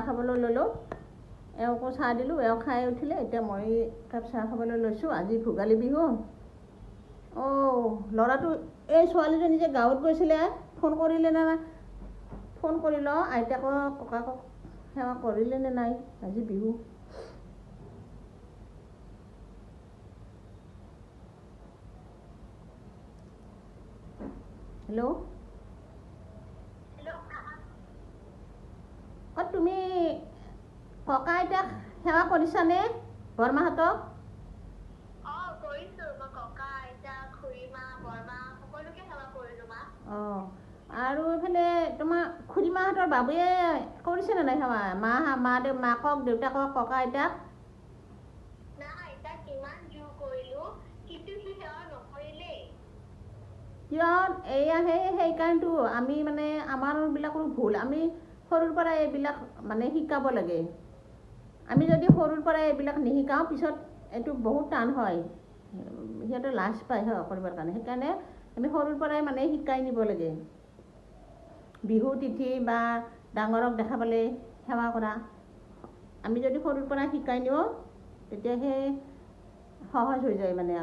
খাবলৈ ল'লোঁ এওঁকো চাহ দিলোঁ এওঁ খাই উঠিলে এতিয়া মই একাপ চাহ খাবলৈ লৈছোঁ আজি ভোগালী বিহু ল'ৰাটো এই ছোৱালীজনী যে গাঁৱত গৈছিলে ফোন কৰিলে নে নাই ফোন কৰি লওঁ আইতাকক ককাকক সেৱা কৰিলে নে নাই আজি বিহু হেল্ল' তুমি ককা আইতাক সেৱা কৰিছানে বৰমাহঁতক আৰু এইফালে তোমাৰ খুৰীমাহঁতৰ বাবুয়ে কৰিছেনে নাই সেৱা মাকক দেউতাকক ককা আইতাক কিয় সেইকাৰণেতো আমি মানে আমাৰবিলাকৰো ভুল আমি সৰুৰ পৰা এইবিলাক মানে শিকাব লাগে আমি যদি সৰুৰ পৰা এইবিলাক নিশিকাওঁ পিছত এইটো বহুত টান হয় সিহঁতে লাজ পায় সেৱা কৰিবৰ কাৰণে সেইকাৰণে আমি সৰুৰ পৰাই মানে শিকাই নিব লাগে বিহু তিথি বা ডাঙৰক দেখা পালে সেৱা কৰা আমি যদি সৰুৰ পৰা শিকাই নিওঁ তেতিয়াহে সহজ হৈ যায় মানে